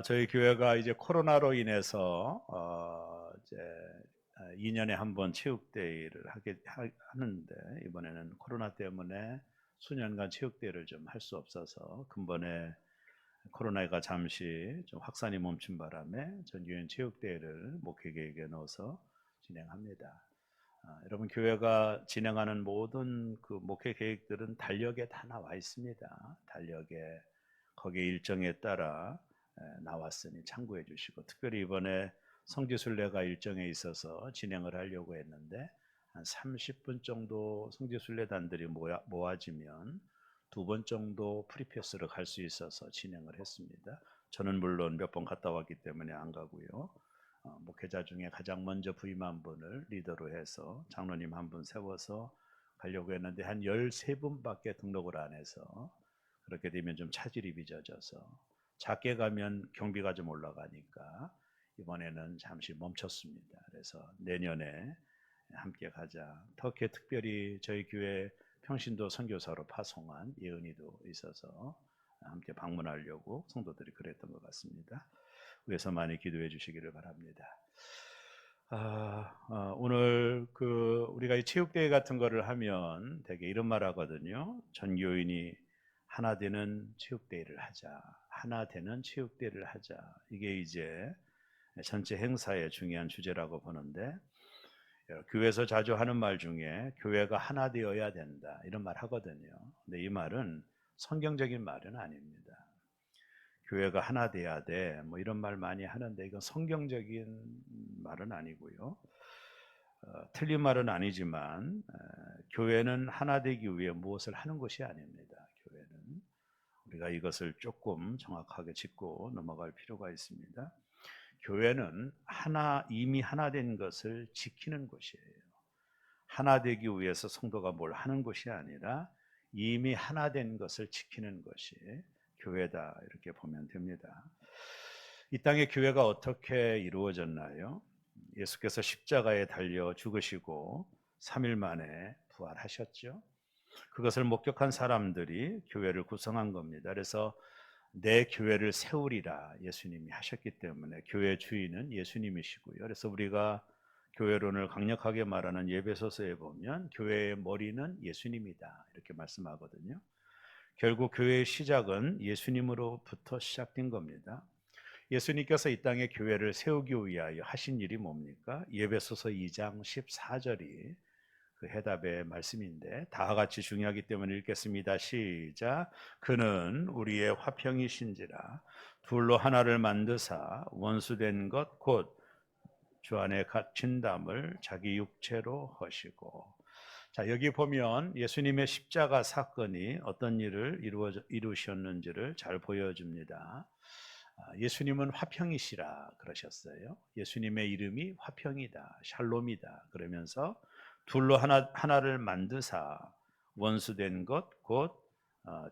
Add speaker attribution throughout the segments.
Speaker 1: 저희 교회가 이제 코로나로 인해서 이제 2년에 한 번 체육대회를 하는데, 이번에는 코로나 때문에 수년간 체육대회를 좀 할 수 없어서 근본에 코로나가 잠시 좀 확산이 멈춘 바람에 전교인 체육대회를 목회 계획에 넣어서 진행합니다. 여러분, 교회가 진행하는 모든 그 목회 계획들은 달력에 다 나와 있습니다. 달력에 거기 일정에 따라 나왔으니 참고해 주시고, 특별히 이번에 성지순례가 일정에 있어서 진행을 하려고 했는데 한 30분 정도 성지순례단들이 모아지면 2번 정도 프리패스를 갈 수 있어서 진행을 했습니다. 저는 물론 몇 번 갔다 왔기 때문에 안 가고요. 목회자 중에 가장 먼저 부임한 분을 리더로 해서 장로님 한 분 세워서 가려고 했는데 한 13분밖에 등록을 안 해서, 그렇게 되면 좀 차질이 빚어져서 작게 가면 경비가 좀 올라가니까 이번에는 잠시 멈췄습니다. 그래서 내년에 함께 가자. 터키에 특별히 저희 교회 평신도 선교사로 파송한 예은이도 있어서 함께 방문하려고 성도들이 그랬던 것 같습니다. 위해서 많이 기도해 주시기를 바랍니다. 오늘 우리가 이 체육대회 같은 거를 하면 되게 이런 말 하거든요. 전교인이 하나 되는 체육대회를 하자. 하나 되는 체육대회를 하자. 이게 이제 전체 행사의 중요한 주제라고 보는데, 교회에서 자주 하는 말 중에 교회가 하나 되어야 된다, 이런 말 하거든요. 근데 이 말은 성경적인 말은 아닙니다. 교회가 하나 돼야 돼, 뭐 이런 말 많이 하는데 이건 성경적인 말은 아니고요. 틀린 말은 아니지만 교회는 하나 되기 위해 무엇을 하는 것이 아닙니다. 교회는, 우리가 이것을 조금 정확하게 짚고 넘어갈 필요가 있습니다. 교회는 이미 하나 된 것을 지키는 곳이에요. 하나 되기 위해서 성도가 뭘 하는 것이 아니라 이미 하나 된 것을 지키는 것이 교회다, 이렇게 보면 됩니다. 이 땅의 교회가 어떻게 이루어졌나요? 예수께서 십자가에 달려 죽으시고 3일 만에 부활하셨죠. 그것을 목격한 사람들이 교회를 구성한 겁니다. 그래서 내 교회를 세우리라 예수님이 하셨기 때문에 교회 주인은 예수님이시고요. 그래서 우리가 교회론을 강력하게 말하는 예배소서에 보면 교회의 머리는 예수님이다, 이렇게 말씀하거든요. 결국 교회의 시작은 예수님으로부터 시작된 겁니다. 예수님께서 이 땅에 교회를 세우기 위하여 하신 일이 뭡니까? 예배소서 2장 14절이 그 해답의 말씀인데, 다 같이 중요하기 때문에 읽겠습니다. 시작. 그는 우리의 화평이신지라 둘로 하나를 만드사 원수된 것 곧 주 안에 갇힌 담을 자기 육체로 하시고. 자, 여기 보면 예수님의 십자가 사건이 어떤 일을 이루셨는지를 잘 보여줍니다. 예수님은 화평이시라 그러셨어요. 예수님의 이름이 화평이다, 샬롬이다 그러면서 둘로 하나를 만드사 원수된 것 곧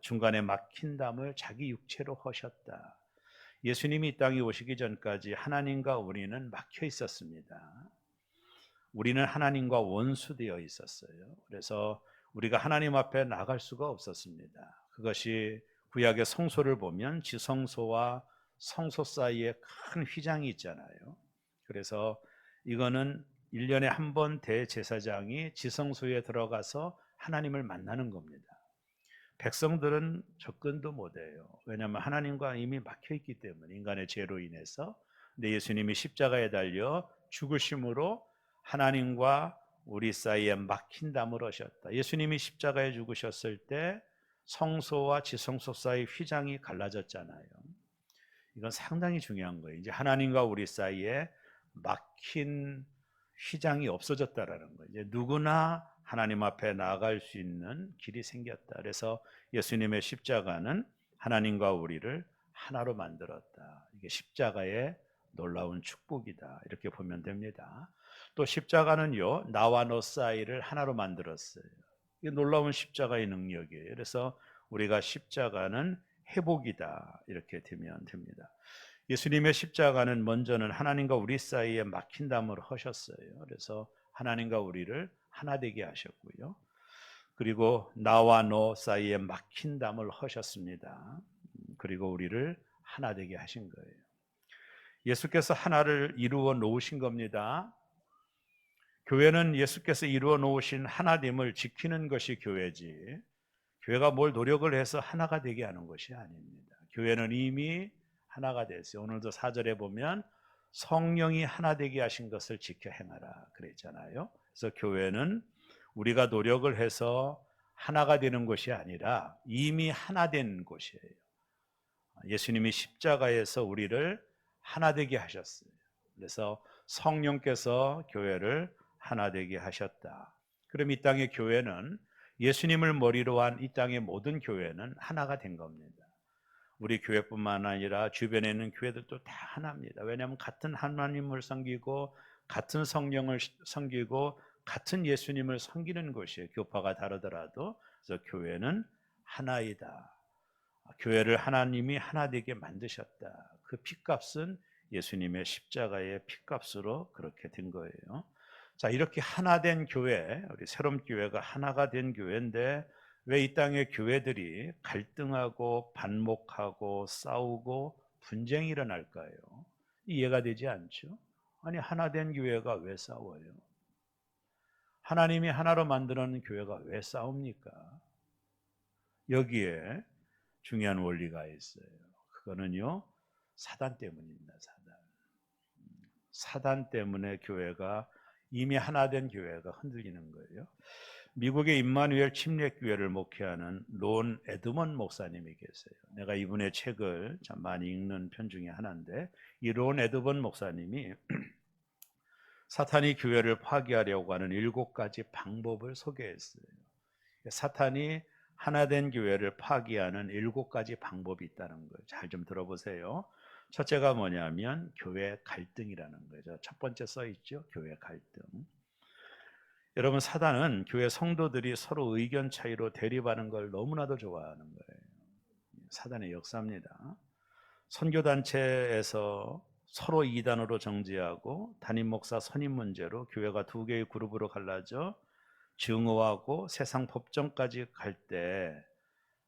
Speaker 1: 중간에 막힌 담을 자기 육체로 하셨다. 예수님이 이 땅에 오시기 전까지 하나님과 우리는 막혀 있었습니다. 우리는 하나님과 원수되어 있었어요. 그래서 우리가 하나님 앞에 나갈 수가 없었습니다. 그것이 구약의 성소를 보면 지성소와 성소 사이에 큰 휘장이 있잖아요. 그래서 이거는 1년에 한 번 대제사장이 지성소에 들어가서 하나님을 만나는 겁니다. 백성들은 접근도 못해요. 왜냐하면 하나님과 이미 막혀있기 때문에, 인간의 죄로 인해서. 근데 예수님이 십자가에 달려 죽으심으로 하나님과 우리 사이에 막힌 담을 하셨다. 예수님이 십자가에 죽으셨을 때 성소와 지성소 사이 휘장이 갈라졌잖아요. 이건 상당히 중요한 거예요. 이제 하나님과 우리 사이에 막힌 휘장이 없어졌다라는 거예요. 이제 누구나 하나님 앞에 나아갈 수 있는 길이 생겼다. 그래서 예수님의 십자가는 하나님과 우리를 하나로 만들었다. 이게 십자가의 놀라운 축복이다, 이렇게 보면 됩니다. 또 십자가는요, 나와 너 사이를 하나로 만들었어요. 이게 놀라운 십자가의 능력이에요. 그래서 우리가 십자가는 회복이다, 이렇게 되면 됩니다. 예수님의 십자가는 먼저는 하나님과 우리 사이에 막힌 담을 하셨어요. 그래서 하나님과 우리를 하나 되게 하셨고요. 그리고 나와 너 사이에 막힌 담을 하셨습니다. 그리고 우리를 하나 되게 하신 거예요. 예수께서 하나를 이루어 놓으신 겁니다. 교회는 예수께서 이루어 놓으신 하나됨을 지키는 것이 교회지, 교회가 뭘 노력을 해서 하나가 되게 하는 것이 아닙니다. 교회는 이미 하나가 됐어요. 오늘도 4절에 보면 성령이 하나 되게 하신 것을 지켜 행하라 그랬잖아요. 그래서 교회는 우리가 노력을 해서 하나가 되는 것이 아니라 이미 하나 된 곳이에요. 예수님이 십자가에서 우리를 하나 되게 하셨어요. 그래서 성령께서 교회를 하나 되게 하셨다. 그럼 이 땅의 교회는, 예수님을 머리로 한 이 땅의 모든 교회는 하나가 된 겁니다. 우리 교회뿐만 아니라 주변에 있는 교회들도 다 하나입니다. 왜냐하면 같은 하나님을 섬기고 같은 성령을 섬기고 같은 예수님을 섬기는 것이에요. 교파가 다르더라도. 그래서 교회는 하나이다. 교회를 하나님이 하나 되게 만드셨다. 그 핏값은 예수님의 십자가의 핏값으로 그렇게 된 거예요. 자, 이렇게 하나 된 교회, 우리 새롬 교회가 하나가 된 교회인데 왜 이 땅의 교회들이 갈등하고 반목하고 싸우고 분쟁이 일어날까요? 이해가 되지 않죠? 아니, 하나 된 교회가 왜 싸워요? 하나님이 하나로 만드는 교회가 왜 싸웁니까? 여기에 중요한 원리가 있어요. 그거는요, 사단 때문입니다. 사단 때문에 교회가, 이미 하나 된 교회가 흔들리는 거예요. 미국의 임마누엘 침례교회를 목회하는 론 에드먼 목사님이 계세요. 내가 이분의 책을 참 많이 읽는 편 중에 하나인데, 이 론 에드먼 목사님이 사탄이 교회를 파괴하려고 하는 7가지 방법을 소개했어요. 사탄이 하나 된 교회를 파괴하는 7가지 방법이 있다는 거예요. 잘 좀 들어보세요. 첫째가 뭐냐면 교회 갈등이라는 거죠. 첫 번째 써 있죠. 교회 갈등. 여러분, 사단은 교회 성도들이 서로 의견 차이로 대립하는 걸 너무나도 좋아하는 거예요. 사단의 역사입니다. 선교단체에서 서로 이단으로 정죄하고 담임 목사 선임 문제로 교회가 2개의 그룹으로 갈라져 증오하고 세상 법정까지 갈 때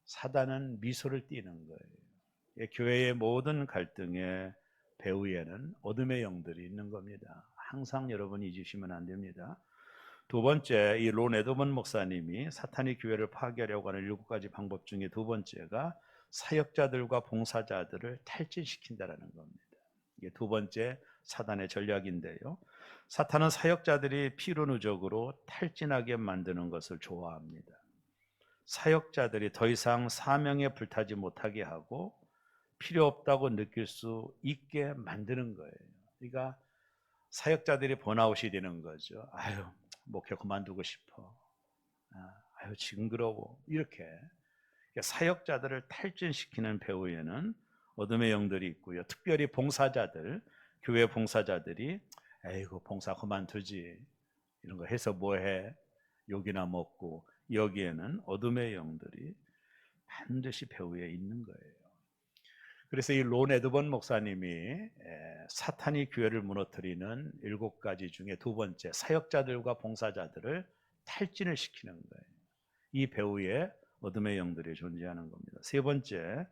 Speaker 1: 사단은 미소를 띠는 거예요. 교회의 모든 갈등의 배후에는 어둠의 영들이 있는 겁니다. 항상 여러분이 잊으시면 안 됩니다. 두 번째, 이 론 에드먼 목사님이 사탄이 교회를 파괴하려고 하는 7가지 방법 중에 두 번째가 사역자들과 봉사자들을 탈진시킨다는 겁니다. 이게 두 번째 사단의 전략인데요. 사탄은 사역자들이 피로 누적으로 탈진하게 만드는 것을 좋아합니다. 사역자들이 더 이상 사명에 불타지 못하게 하고 필요 없다고 느낄 수 있게 만드는 거예요. 그러니까 사역자들이 번아웃이 되는 거죠. 아유, 목회 그만두고 싶어. 아유, 징그러워. 이렇게 사역자들을 탈진시키는 배후에는 어둠의 영들이 있고요. 특별히 봉사자들, 교회 봉사자들이 에이구, 봉사 그만두지. 이런 거 해서 뭐해? 욕이나 먹고. 여기에는 어둠의 영들이 반드시 배후에 있는 거예요. 그래서 이 론 에드번 목사님이 사탄이 교회를 무너뜨리는 7가지 중에 두 번째, 사역자들과 봉사자들을 탈진을 시키는 거예요. 이 배후에 어둠의 영들이 존재하는 겁니다. 세 번째,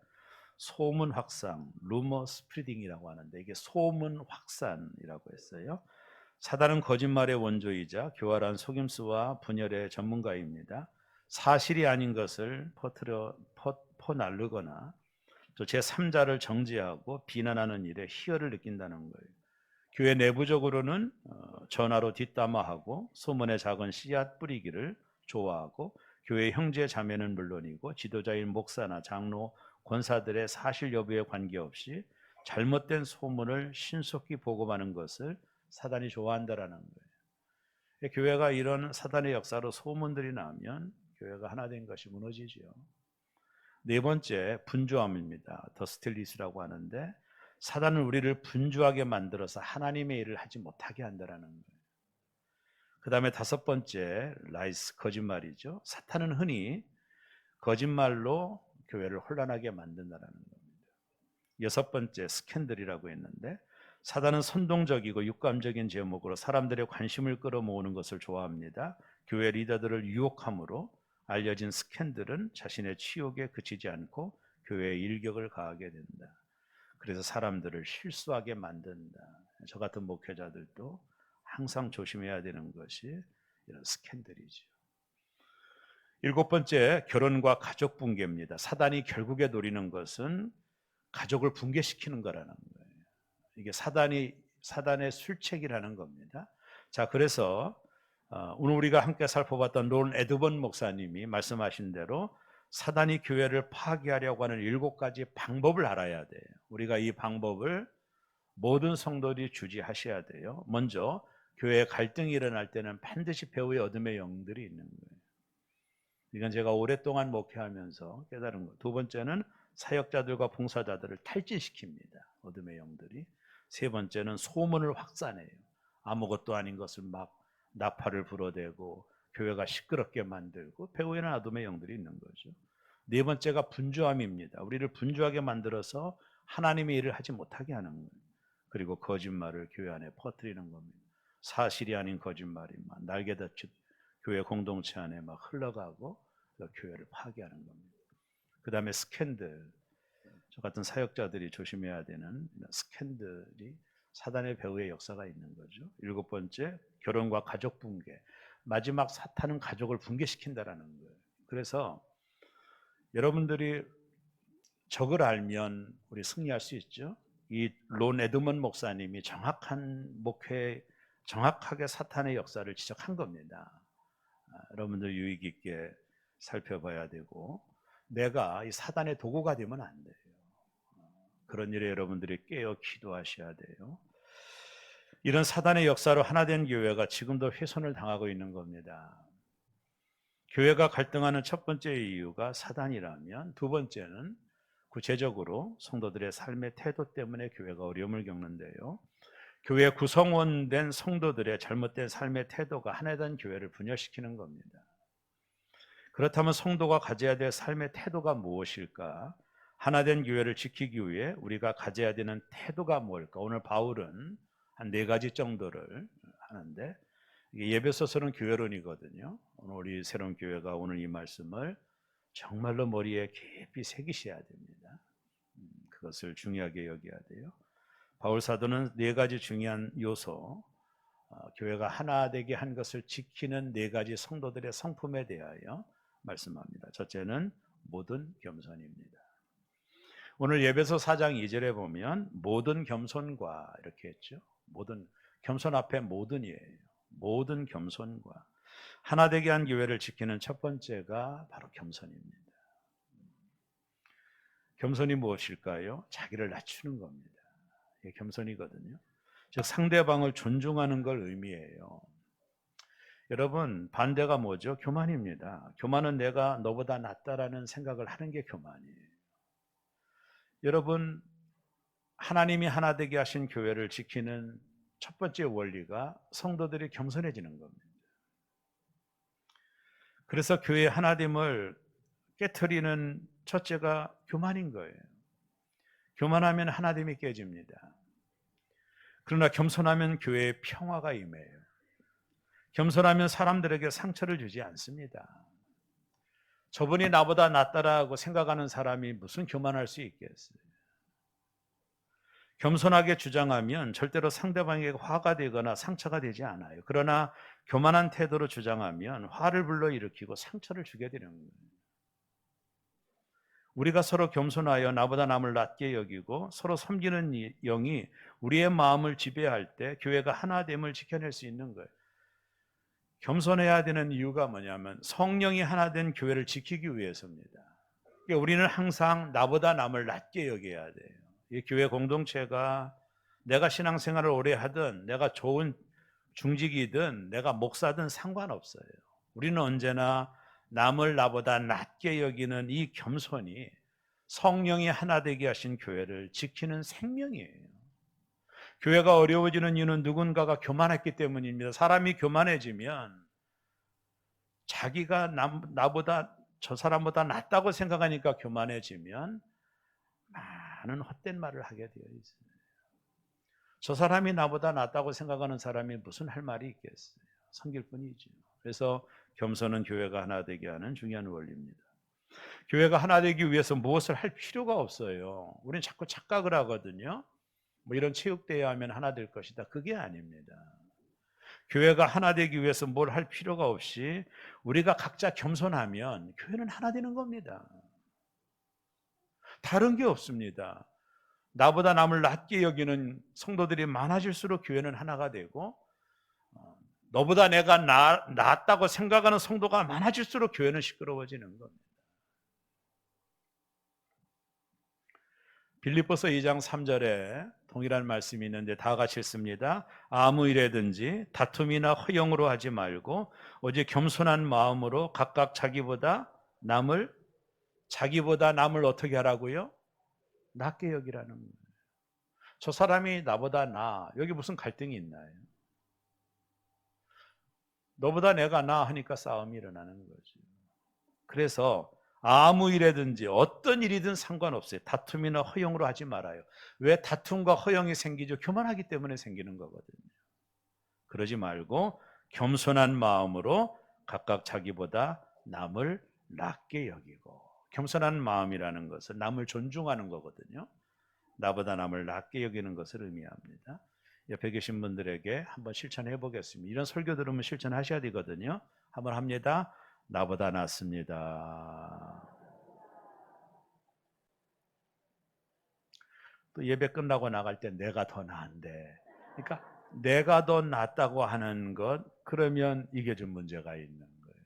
Speaker 1: 소문 확산, 루머 스프리딩이라고 하는데, 이게 소문 확산이라고 했어요. 사단은 거짓말의 원조이자 교활한 속임수와 분열의 전문가입니다. 사실이 아닌 것을 퍼날르거나 또 제3자를 정죄하고 비난하는 일에 희열을 느낀다는 거예요. 교회 내부적으로는 전화로 뒷담화하고 소문의 작은 씨앗 뿌리기를 좋아하고, 교회 형제 자매는 물론이고 지도자인 목사나 장로, 권사들의 사실 여부에 관계없이 잘못된 소문을 신속히 보고하는 것을 사단이 좋아한다라는 거예요. 교회가 이런 사단의 역사로 소문들이 나면 교회가 하나 된 것이 무너지죠. 네 번째, 분주함입니다. 더스틸리스라고 하는데, 사단은 우리를 분주하게 만들어서 하나님의 일을 하지 못하게 한다라는 거예요. 그 다음에 다섯 번째, 라이스, 거짓말이죠. 사탄은 흔히 거짓말로 교회를 혼란하게 만든다는 겁니다. 여섯 번째, 스캔들이라고 했는데, 사단은 선동적이고 육감적인 제목으로 사람들의 관심을 끌어모으는 것을 좋아합니다. 교회 리더들을 유혹함으로 알려진 스캔들은 자신의 치욕에 그치지 않고 교회에 일격을 가하게 된다. 그래서 사람들을 실수하게 만든다. 저 같은 목회자들도 항상 조심해야 되는 것이 이런 스캔들이죠. 일곱 번째, 결혼과 가족 붕괴입니다. 사단이 결국에 노리는 것은 가족을 붕괴시키는 거라는 거예요. 이게 사단의 술책이라는 겁니다. 자, 그래서 오늘 우리가 함께 살펴봤던 론 에드번 목사님이 말씀하신 대로 사단이 교회를 파괴하려고 하는 7가지 방법을 알아야 돼요. 우리가 이 방법을 모든 성도들이 주지하셔야 돼요. 먼저 교회에 갈등이 일어날 때는 반드시 배후에 어둠의 영들이 있는 거예요. 이건 제가 오랫동안 목회하면서 깨달은 것. 두 번째는 사역자들과 봉사자들을 탈진시킵니다. 어둠의 영들이. 세 번째는 소문을 확산해요. 아무것도 아닌 것을 막 나팔을 불어대고 교회가 시끄럽게 만들고 배후에는 어둠의 영들이 있는 거죠. 네 번째가 분주함입니다. 우리를 분주하게 만들어서 하나님의 일을 하지 못하게 하는 거예요. 그리고 거짓말을 교회 안에 퍼뜨리는 겁니다. 사실이 아닌 거짓말이 막 날개dat이 교회 공동체 안에 막 흘러가고 교회를 파괴하는 겁니다. 그 다음에 스캔들, 저 같은 사역자들이 조심해야 되는 스캔들이 사단의 배후의 역사가 있는 거죠. 일곱 번째, 결혼과 가족 붕괴. 마지막 사탄은 가족을 붕괴시킨다라는 거예요. 그래서 여러분들이 적을 알면 우리 승리할 수 있죠. 이 론 에드먼 목사님이 정확하게 사탄의 역사를 지적한 겁니다. 여러분들 유익 있게 살펴봐야 되고, 내가 이 사단의 도구가 되면 안 돼요. 그런 일에 여러분들이 깨어 기도하셔야 돼요. 이런 사단의 역사로 하나된 교회가 지금도 훼손을 당하고 있는 겁니다. 교회가 갈등하는 첫 번째 이유가 사단이라면, 두 번째는 구체적으로 성도들의 삶의 태도 때문에 교회가 어려움을 겪는데요. 교회 구성원된 성도들의 잘못된 삶의 태도가 하나된 교회를 분열시키는 겁니다. 그렇다면 성도가 가져야 될 삶의 태도가 무엇일까? 하나된 교회를 지키기 위해 우리가 가져야 되는 태도가 뭘까? 오늘 바울은 한 4가지 정도를 하는데, 예배소서는 교회론이거든요. 오늘 우리 새로운 교회가 오늘 이 말씀을 정말로 머리에 깊이 새기셔야 됩니다. 그것을 중요하게 여겨야 돼요. 바울 사도는 4가지 중요한 요소, 교회가 하나 되게 한 것을 지키는 4가지 성도들의 성품에 대하여 말씀합니다. 첫째는 모든 겸손입니다. 오늘 예배서 4장 2절에 보면 모든 겸손과 이렇게 했죠. 모든 겸손 앞에 모든이에요. 모든 겸손과. 하나 되게 한 교회를 지키는 첫 번째가 바로 겸손입니다. 겸손이 무엇일까요? 자기를 낮추는 겁니다. 이게 겸손이거든요. 즉 상대방을 존중하는 걸 의미해요. 여러분, 반대가 뭐죠? 교만입니다. 교만은 내가 너보다 낫다라는 생각을 하는 게 교만이에요. 여러분, 하나님이 하나 되게 하신 교회를 지키는 첫 번째 원리가 성도들이 겸손해지는 겁니다. 그래서 교회의 하나됨을 깨트리는 첫째가 교만인 거예요. 교만하면 하나됨이 깨집니다. 그러나 겸손하면 교회의 평화가 임해요. 겸손하면 사람들에게 상처를 주지 않습니다. 저분이 나보다 낫다라고 생각하는 사람이 무슨 교만할 수 있겠어요? 겸손하게 주장하면 절대로 상대방에게 화가 되거나 상처가 되지 않아요. 그러나 교만한 태도로 주장하면 화를 불러일으키고 상처를 주게 되는 거예요. 우리가 서로 겸손하여 나보다 남을 낮게 여기고 서로 섬기는 영이 우리의 마음을 지배할 때 교회가 하나됨을 지켜낼 수 있는 거예요. 겸손해야 되는 이유가 뭐냐면 성령이 하나된 교회를 지키기 위해서입니다. 그러니까 우리는 항상 나보다 남을 낮게 여겨야 돼요. 이 교회 공동체가 내가 신앙생활을 오래 하든 내가 좋은 중직이든 내가 목사든 상관없어요. 우리는 언제나 남을 나보다 낮게 여기는 이 겸손이 성령이 하나 되게 하신 교회를 지키는 생명이에요. 교회가 어려워지는 이유는 누군가가 교만했기 때문입니다. 사람이 교만해지면 자기가 나보다 저 사람보다 낫다고 생각하니까 교만해지면 많은 헛된 말을 하게 되어 있습니다. 저 사람이 나보다 낫다고 생각하는 사람이 무슨 할 말이 있겠어요? 섬길 뿐이죠. 그래서 겸손은 교회가 하나 되게 하는 중요한 원리입니다. 교회가 하나 되기 위해서 무엇을 할 필요가 없어요. 우리는 자꾸 착각을 하거든요. 뭐 이런 체육대회 하면 하나 될 것이다. 그게 아닙니다. 교회가 하나 되기 위해서 뭘 할 필요가 없이 우리가 각자 겸손하면 교회는 하나 되는 겁니다. 다른 게 없습니다. 나보다 남을 낮게 여기는 성도들이 많아질수록 교회는 하나가 되고, 너보다 내가 낫다고 생각하는 성도가 많아질수록 교회는 시끄러워지는 겁니다. 빌립보서 2장 3절에 동일한 말씀이 있는데 다 같이 읽습니다. 아무 일에든지 다툼이나 허영으로 하지 말고 오직 겸손한 마음으로 각각 자기보다 남을 어떻게 하라고요? 낮게 여기라는 거예요. 저 사람이 나보다 여기 무슨 갈등이 있나요? 너보다 내가 하니까 싸움이 일어나는 거죠. 그래서 아무 일이든지 어떤 일이든 상관없어요. 다툼이나 허영으로 하지 말아요. 왜 다툼과 허영이 생기죠? 교만하기 때문에 생기는 거거든요. 그러지 말고 겸손한 마음으로 각각 자기보다 남을 낮게 여기고, 겸손한 마음이라는 것은 남을 존중하는 거거든요. 나보다 남을 낮게 여기는 것을 의미합니다. 옆에 계신 분들에게 한번 실천해 보겠습니다. 이런 설교 들으면 실천하셔야 되거든요. 한번 합니다. 나보다 낫습니다. 또 예배 끝나고 나갈 때 내가 더 나은데, 그러니까 내가 더 낫다고 하는 것, 그러면 이게 좀 문제가 있는 거예요.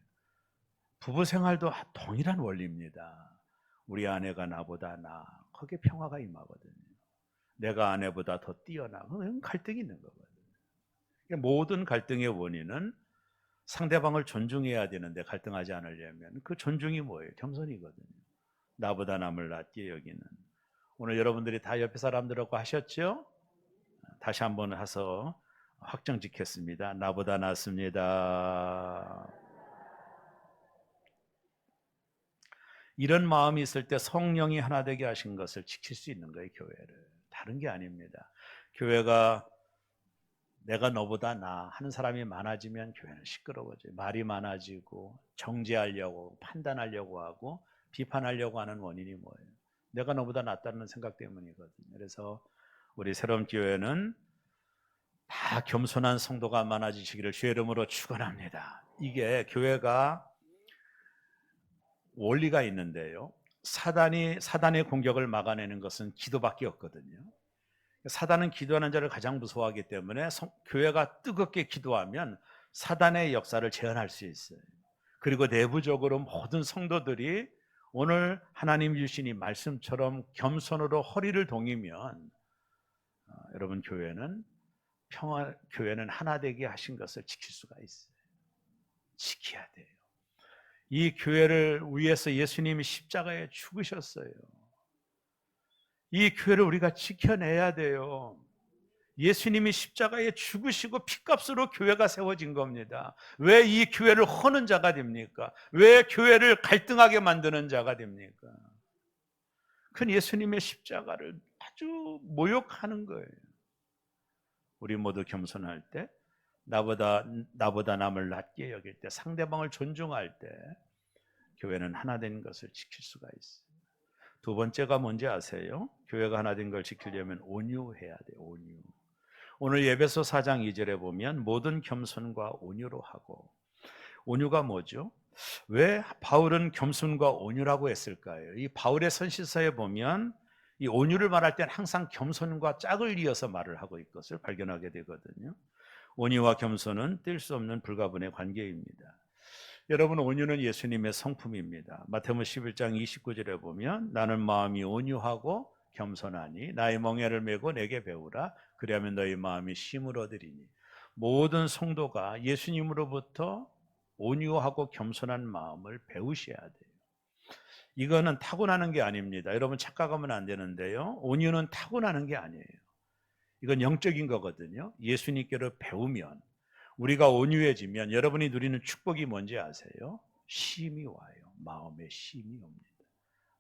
Speaker 1: 부부 생활도 동일한 원리입니다. 우리 아내가 나보다 거기에 평화가 임하거든요. 내가 아내보다 더 뛰어나, 그건 갈등이 있는 거거든요. 모든 갈등의 원인은 상대방을 존중해야 되는데 갈등하지 않으려면 그 존중이 뭐예요? 겸손이거든요. 나보다 남을 낮게 여기는. 오늘 여러분들이 다 옆에 사람들하고 하셨죠? 다시 한번 해서 확정 짓겠습니다. 나보다 낫습니다. 이런 마음이 있을 때 성령이 하나 되게 하신 것을 지킬 수 있는 거예요, 교회를. 다른 게 아닙니다. 교회가 내가 너보다 하는 사람이 많아지면 교회는 시끄러워져요. 말이 많아지고 정죄하려고 판단하려고 하고 비판하려고 하는 원인이 뭐예요? 내가 너보다 낫다는 생각 때문이거든요. 그래서 우리 새로운 교회는 다 겸손한 성도가 많아지시기를 주의 이름으로 축원합니다. 이게 교회가 원리가 있는데요. 사단의 공격을 막아내는 것은 기도밖에 없거든요. 사단은 기도하는 자를 가장 무서워하기 때문에 교회가 뜨겁게 기도하면 사단의 역사를 제한할 수 있어요. 그리고 내부적으로 모든 성도들이 오늘 하나님 주신 이 말씀처럼 겸손으로 허리를 동이면 여러분 교회는 교회는 하나 되게 하신 것을 지킬 수가 있어요. 지켜야 돼요. 이 교회를 위해서 예수님이 십자가에 죽으셨어요. 이 교회를 우리가 지켜내야 돼요. 예수님이 십자가에 죽으시고 피값으로 교회가 세워진 겁니다. 왜 이 교회를 허는 자가 됩니까? 왜 교회를 갈등하게 만드는 자가 됩니까? 그건 예수님의 십자가를 아주 모욕하는 거예요. 우리 모두 겸손할 때, 나보다 남을 낮게 여길 때, 상대방을 존중할 때 교회는 하나 된 것을 지킬 수가 있어요. 두 번째가 뭔지 아세요? 교회가 하나 된 걸 지키려면 온유해야 돼요. 온유. 오늘 에베소 4장 2절에 보면 모든 겸손과 온유로 하고, 온유가 뭐죠? 왜 바울은 겸손과 온유라고 했을까요? 이 바울의 선시서에 보면 이 온유를 말할 때는 항상 겸손과 짝을 이어서 말을 하고 있는 것을 발견하게 되거든요. 온유와 겸손은 뗄 수 없는 불가분의 관계입니다. 여러분, 온유는 예수님의 성품입니다. 마태복음 11장 29절에 보면 나는 마음이 온유하고 겸손하니 나의 멍에를 메고 내게 배우라. 그리하면 너희 마음이 쉼을 얻으리니. 모든 성도가 예수님으로부터 온유하고 겸손한 마음을 배우셔야 돼요. 이거는 타고나는 게 아닙니다. 여러분 착각하면 안 되는데요. 온유는 타고나는 게 아니에요. 이건 영적인 거거든요. 예수님께로 배우면, 우리가 온유해지면 여러분이 누리는 축복이 뭔지 아세요? 쉼이 와요. 마음에 쉼이 옵니다.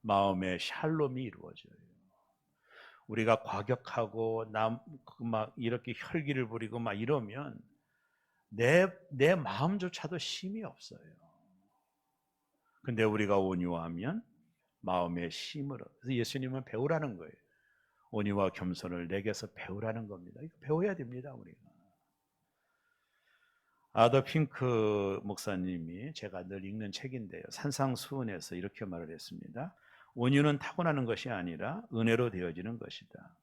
Speaker 1: 마음에 샬롬이 이루어져요. 우리가 과격하고 막 이렇게 혈기를 부리고 막 이러면 내 마음조차도 쉼이 없어요. 근데 우리가 온유하면 마음의 힘으로. 그래서 예수님은 배우라는 거예요. 온유와 겸손을 내게서 배우라는 겁니다. 이거 배워야 됩니다, 우리가. 아더 핑크 목사님이 제가 늘 읽는 책인데요. 산상수훈에서 이렇게 말을 했습니다. 온유는 타고나는 것이 아니라 은혜로 되어지는 것이다.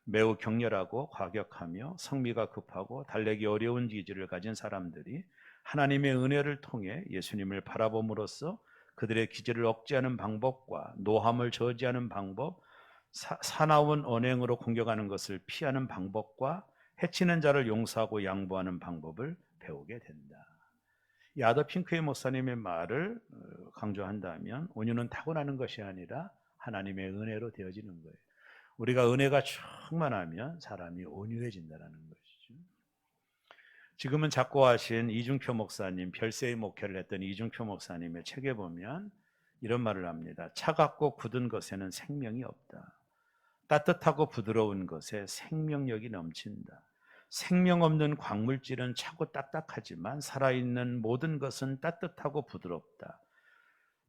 Speaker 1: 매우 격렬하고 과격하며 성미가 급하고 달래기 어려운 기질을 가진 사람들이 하나님의 은혜를 통해 예수님을 바라봄으로써 그들의 기질을 억제하는 방법과 노함을 저지하는 방법, 사나운 언행으로 공격하는 것을 피하는 방법과 해치는 자를 용서하고 양보하는 방법을 배우게 된다. 이 아더 핑크의 목사님의 말을 강조한다면 온유는 타고나는 것이 아니라 하나님의 은혜로 되어지는 거예요. 우리가 은혜가 충만하면 사람이 온유해진다는 것이죠. 지금은 작고하신 이중표 목사님, 별세의 목회를 했던 이중표 목사님의 책에 보면 이런 말을 합니다. 차갑고 굳은 것에는 생명이 없다. 따뜻하고 부드러운 것에 생명력이 넘친다. 생명 없는 광물질은 차고 딱딱하지만 살아있는 모든 것은 따뜻하고 부드럽다.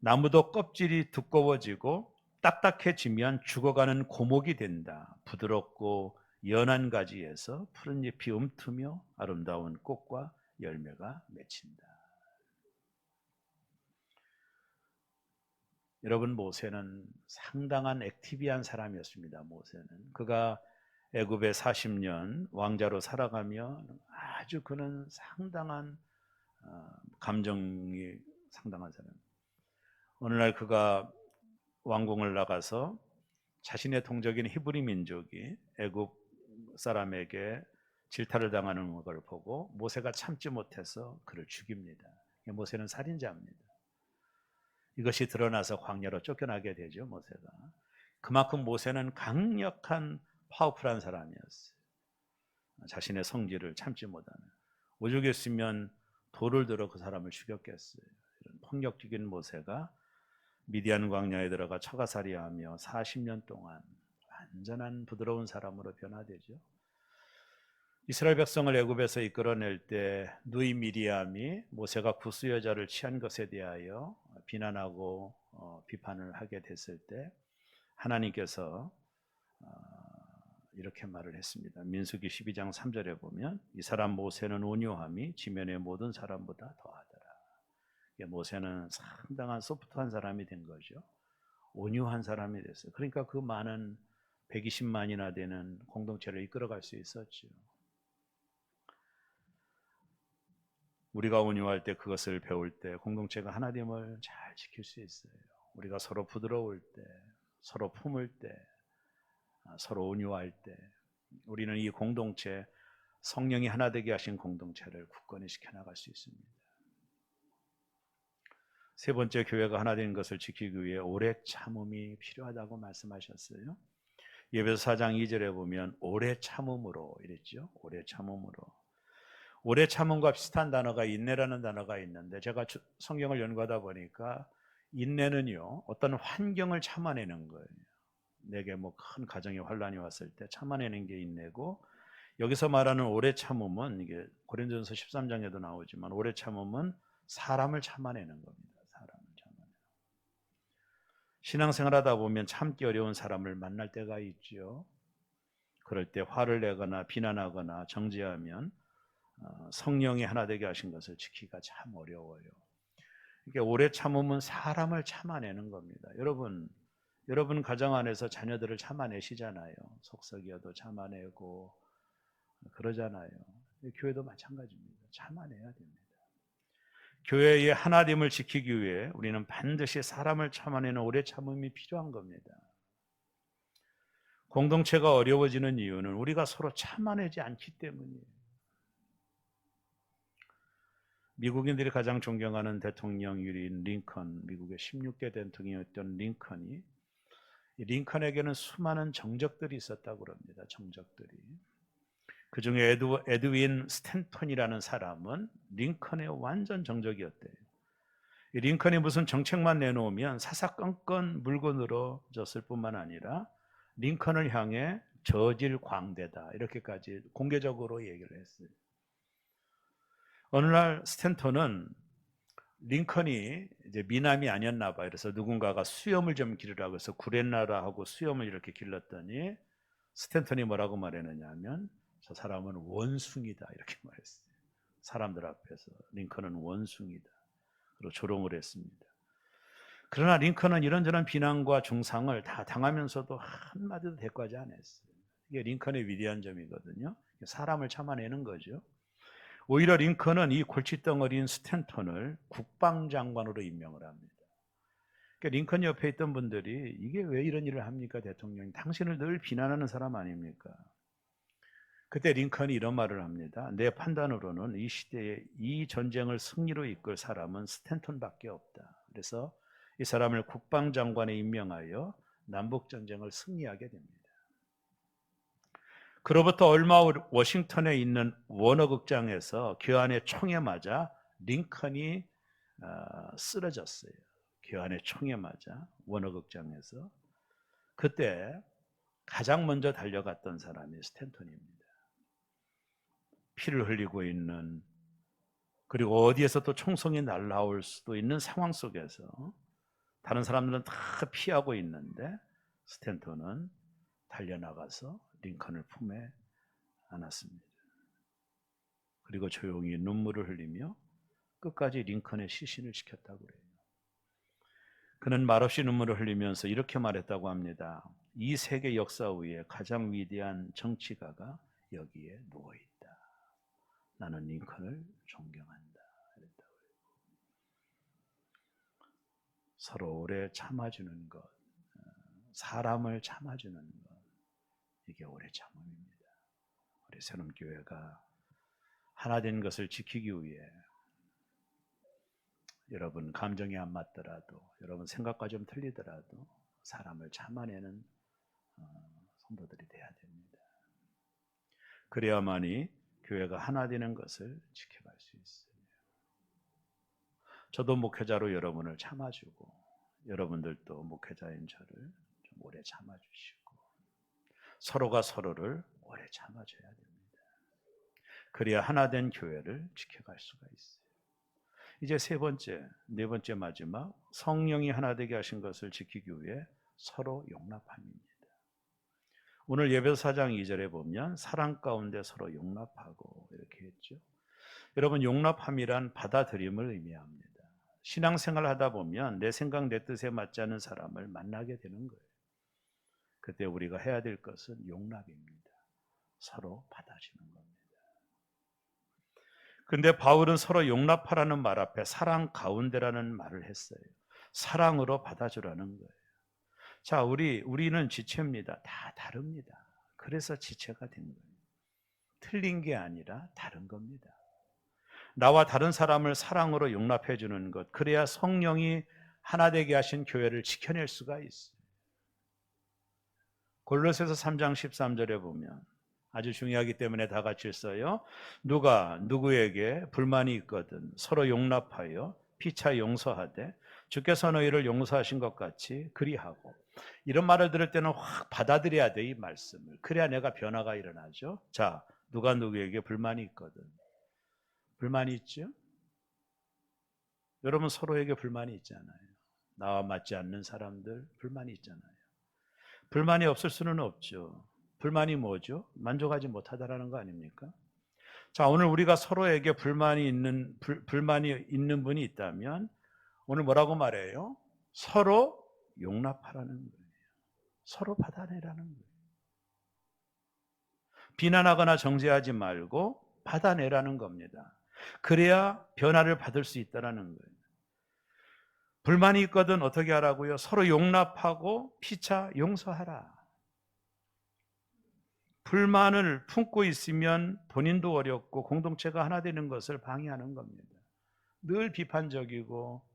Speaker 1: 나무도 껍질이 두꺼워지고 딱딱해지면 죽어가는 고목이 된다. 부드럽고 연한 가지에서 푸른 잎이 움트며 아름다운 꽃과 열매가 맺힌다. 여러분, 모세는 상당한 액티비한 사람이었습니다. 모세는 그가 애굽에 40년 왕자로 살아가며 아주 그는 상당한 감정이 상당한 사람. 어느 날 그가 왕궁을 나가서 자신의 동족인 히브리 민족이 애굽 사람에게 질타를 당하는 걸 보고 모세가 참지 못해서 그를 죽입니다. 모세는 살인자입니다. 이것이 드러나서 광야로 쫓겨나게 되죠. 모세가. 그만큼 모세는 강력한 파워풀한 사람이었어요. 자신의 성질을 참지 못하는. 오죽했으면 돌을 들어 그 사람을 죽였겠어요. 이런 폭력적인 모세가 미디안 광야에 들어가 처가살이하며 40년 동안 완전한 부드러운 사람으로 변화되죠. 이스라엘 백성을 애굽에서 이끌어낼 때 누이 미리암이 모세가 구스 여자를 취한 것에 대하여 비난하고 비판을 하게 됐을 때 하나님께서 이렇게 말을 했습니다. 민수기 12장 3절에 보면 이 사람 모세는 온유함이 지면의 모든 사람보다 더하더라. 모세는 상당한 소프트한 사람이 된 거죠. 온유한 사람이 됐어요. 그러니까 그 많은 120만이나 되는 공동체를 이끌어갈 수 있었죠. 우리가 온유할 때 그것을 배울 때 공동체가 하나됨을 잘 지킬 수 있어요. 우리가 서로 부드러울 때, 서로 품을 때, 서로 온유할 때 우리는 이 공동체, 성령이 하나 되게 하신 공동체를 굳건히 시켜나갈 수 있습니다. 세 번째, 교회가 하나 된 것을 지키기 위해 오래 참음이 필요하다고 말씀하셨어요. 예배서 4장 2절에 보면 오래 참음으로 이랬죠. 오래 참음으로. 오래 참음과 비슷한 단어가 인내라는 단어가 있는데 제가 성경을 연구하다 보니까 인내는요, 어떤 환경을 참아내는 거예요. 내게 뭐 큰 가정의 환란이 왔을 때 참아내는 게 인내고, 여기서 말하는 오래 참음은 이게 고린도전서 13장에도 나오지만 오래 참음은 사람을 참아내는 겁니다. 사람을 참아내는. 신앙생활하다 보면 참기 어려운 사람을 만날 때가 있죠. 그럴 때 화를 내거나 비난하거나 정죄하면 성령이 하나 되게 하신 것을 지키기가 참 어려워요. 이게 오래 참음은 사람을 참아내는 겁니다. 여러분 가정 안에서 자녀들을 참아내시잖아요. 속썩여도 참아내고 그러잖아요. 교회도 마찬가지입니다. 참아내야 됩니다. 교회의 하나됨을 지키기 위해 우리는 반드시 사람을 참아내는 오래 참음이 필요한 겁니다. 공동체가 어려워지는 이유는 우리가 서로 참아내지 않기 때문이에요. 미국인들이 가장 존경하는 대통령인 링컨, 미국의 16대 대통령이었던 링컨이, 링컨에게는 수많은 정적들이 있었다고 합니다. 정적들이. 그 중에 에드윈 스탠턴이라는 사람은 링컨의 완전 정적이었대요. 링컨이 무슨 정책만 내놓으면 사사건건 물고 늘어졌을 뿐만 아니라 링컨을 향해 저질 광대다 이렇게까지 공개적으로 얘기를 했어요. 어느 날 스탠턴은 링컨이 이제 미남이 아니었나 봐요. 그래서 누군가가 수염을 좀 기르라고 해서 구렛나루하고 수염을 이렇게 길렀더니 스탠턴이 뭐라고 말했느냐면 저 사람은 원숭이다 이렇게 말했어요. 사람들 앞에서 링컨은 원숭이다. 그리고 조롱을 했습니다. 그러나 링컨은 이런저런 비난과 중상을 다 당하면서도 한마디도 대꾸하지 않았어요. 이게 링컨의 위대한 점이거든요. 사람을 참아내는 거죠. 오히려 링컨은 이 골칫덩어리인 스탠턴을 국방장관으로 임명을 합니다. 그러니까 링컨 옆에 있던 분들이 이게 왜 이런 일을 합니까 대통령이? 당신을 늘 비난하는 사람 아닙니까? 그때 링컨이 이런 말을 합니다. 내 판단으로는 이 시대에 이 전쟁을 승리로 이끌 사람은 스탠턴밖에 없다. 그래서 이 사람을 국방장관에 임명하여 남북전쟁을 승리하게 됩니다. 그로부터 얼마 후 워싱턴에 있는 워너 극장에서 교환의 총에 맞아 링컨이 쓰러졌어요. 교환의 총에 맞아 워너 극장에서. 그때 가장 먼저 달려갔던 사람이 스탠턴입니다. 피를 흘리고 있는, 그리고 어디에서 또 총성이 날라올 수도 있는 상황 속에서 다른 사람들은 다 피하고 있는데 스탠턴은 달려나가서 링컨을 품에 안았습니다. 그리고 조용히 눈물을 흘리며 끝까지 링컨의 시신을 지켰다고 그래요. 그는 말없이 눈물을 흘리면서 이렇게 말했다고 합니다. 이 세계 역사 위에 가장 위대한 정치가가 여기에 누워있다. 나는 링컨을 존경한다. 서로 오래 참아주는 것, 사람을 참아주는 것, 이게 오래 참음입니다. 우리 새롬교회가 하나 된 것을 지키기 위해 여러분 감정이 안 맞더라도, 여러분 생각과 좀 틀리더라도 사람을 참아내는 성도들이 돼야 됩니다. 그래야만이 교회가 하나 되는 것을 지켜갈 수 있어요. 저도 목회자로 여러분을 참아주고 여러분들도 목회자인 저를 좀 오래 참아주시고 서로가 서로를 오래 참아줘야 됩니다. 그래야 하나 된 교회를 지켜갈 수가 있어요. 이제 세 번째, 네 번째 마지막, 성령이 하나 되게 하신 것을 지키기 위해 서로 용납함입니다. 오늘 예배서 4장 2절에 보면 사랑 가운데 서로 용납하고 이렇게 했죠. 여러분, 용납함이란 받아들임을 의미합니다. 신앙생활을 하다 보면 내 생각 내 뜻에 맞지 않는 사람을 만나게 되는 거예요. 그때 우리가 해야 될 것은 용납입니다. 서로 받아주는 겁니다. 근데 바울은 서로 용납하라는 말 앞에 사랑 가운데라는 말을 했어요. 사랑으로 받아주라는 거예요. 자, 우리는 지체입니다. 다 다릅니다. 그래서 지체가 된 거예요. 틀린 게 아니라 다른 겁니다. 나와 다른 사람을 사랑으로 용납해 주는 것, 그래야 성령이 하나 되게 하신 교회를 지켜낼 수가 있어요. 골로새서 3장 13절에 보면 아주 중요하기 때문에 다 같이 써요. 누가 누구에게 불만이 있거든 서로 용납하여 피차 용서하되 주께서 너희를 용서하신 것 같이 그리하고. 이런 말을 들을 때는 확 받아들여야 돼, 이 말씀을. 그래야 내가 변화가 일어나죠. 자, 누가 누구에게 불만이 있거든. 불만이 있죠? 여러분 서로에게 불만이 있잖아요. 나와 맞지 않는 사람들 불만이 있잖아요. 불만이 없을 수는 없죠. 불만이 뭐죠? 만족하지 못하다라는 거 아닙니까? 자, 오늘 우리가 서로에게 불만이 있는 분이 있다면 오늘 뭐라고 말해요? 서로 용납하라는 거예요. 서로 받아내라는 거예요. 비난하거나 정죄하지 말고 받아내라는 겁니다. 그래야 변화를 받을 수 있다는 거예요. 불만이 있거든 어떻게 하라고요? 서로 용납하고 피차 용서하라. 불만을 품고 있으면 본인도 어렵고 공동체가 하나 되는 것을 방해하는 겁니다. 늘 비판적이고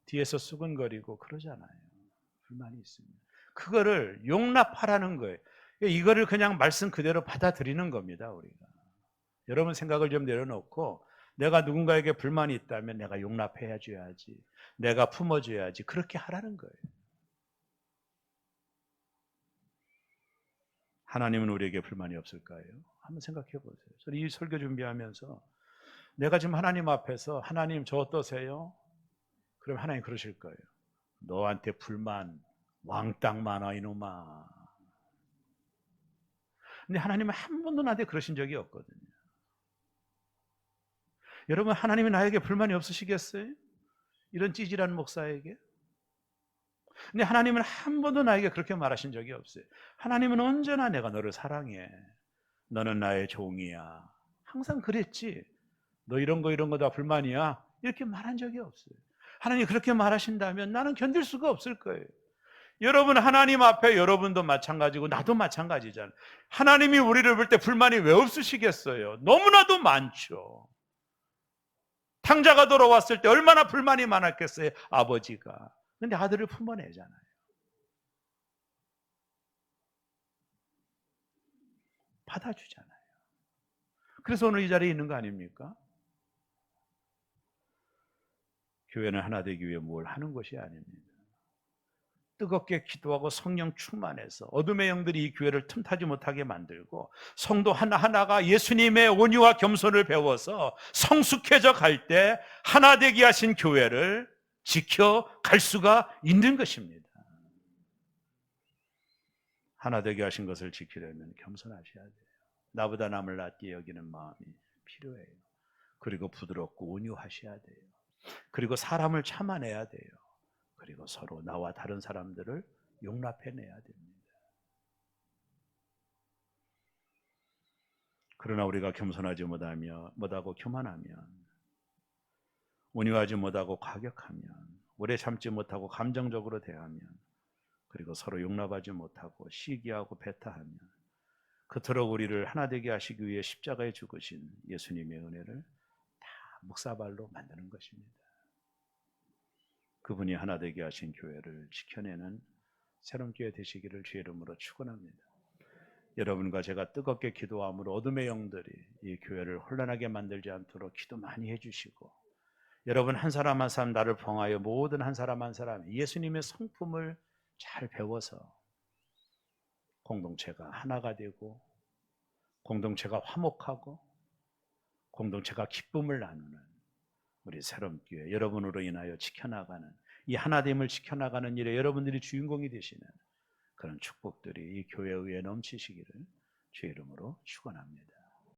Speaker 1: 뒤에서 수근거리고 그러잖아요. 불만이 있으면. 그거를 용납하라는 거예요. 이거를 그냥 말씀 그대로 받아들이는 겁니다, 우리가. 여러분 생각을 좀 내려놓고 내가 누군가에게 불만이 있다면 내가 용납해 줘야지. 내가 품어줘야지. 그렇게 하라는 거예요. 하나님은 우리에게 불만이 없을까요? 한번 생각해 보세요. 저는 이 설교 준비하면서 내가 지금 하나님 앞에서 하나님 저 어떠세요? 그럼 하나님 그러실 거예요. 너한테 불만 왕땅 많아 이놈아. 근데 하나님은 한 번도 나한테 그러신 적이 없거든요. 여러분, 하나님이 나에게 불만이 없으시겠어요? 이런 찌질한 목사에게? 근데 하나님은 한 번도 나에게 그렇게 말하신 적이 없어요. 하나님은 언제나 내가 너를 사랑해. 너는 나의 종이야. 항상 그랬지. 너 이런 거 다 불만이야. 이렇게 말한 적이 없어요. 하나님이 그렇게 말하신다면 나는 견딜 수가 없을 거예요. 여러분, 하나님 앞에 여러분도 마찬가지고 나도 마찬가지잖아요. 하나님이 우리를 볼 때 불만이 왜 없으시겠어요? 너무나도 많죠. 탕자가 돌아왔을 때 얼마나 불만이 많았겠어요, 아버지가. 근데 아들을 품어내잖아요. 받아주잖아요. 그래서 오늘 이 자리에 있는 거 아닙니까? 교회는 하나 되기 위해 뭘 하는 것이 아닙니다. 뜨겁게 기도하고 성령 충만해서 어둠의 영들이 이 교회를 틈타지 못하게 만들고 성도 하나하나가 예수님의 온유와 겸손을 배워서 성숙해져 갈 때 하나 되게 하신 교회를 지켜갈 수가 있는 것입니다. 하나 되게 하신 것을 지키려면 겸손하셔야 돼요. 나보다 남을 낫게 여기는 마음이 필요해요. 그리고 부드럽고 온유하셔야 돼요. 그리고 사람을 참아내야 돼요. 그리고 서로 나와 다른 사람들을 용납해내야 됩니다. 그러나 우리가 겸손하지 못하고 교만하면, 온유하지 못하고 과격하면, 오래 참지 못하고 감정적으로 대하면, 그리고 서로 용납하지 못하고 시기하고 배타하면, 그토록 우리를 하나 되게 하시기 위해 십자가에 죽으신 예수님의 은혜를 다 묵사발로 만드는 것입니다. 그분이 하나 되게 하신 교회를 지켜내는 새로운 교회 되시기를 주의 이름으로 축원합니다. 여러분과 제가 뜨겁게 기도함으로 어둠의 영들이 이 교회를 혼란하게 만들지 않도록 기도 많이 해주시고, 여러분 한 사람 한 사람 나를 포함하여 모든 한 사람 한 사람 예수님의 성품을 잘 배워서 공동체가 하나가 되고, 공동체가 화목하고, 공동체가 기쁨을 나누는 우리 새로운 교회, 여러분으로 인하여 지켜나가는, 이 하나됨을 지켜나가는 일에 여러분들이 주인공이 되시는 그런 축복들이 이 교회 위에 넘치시기를 주의 이름으로 축원합니다.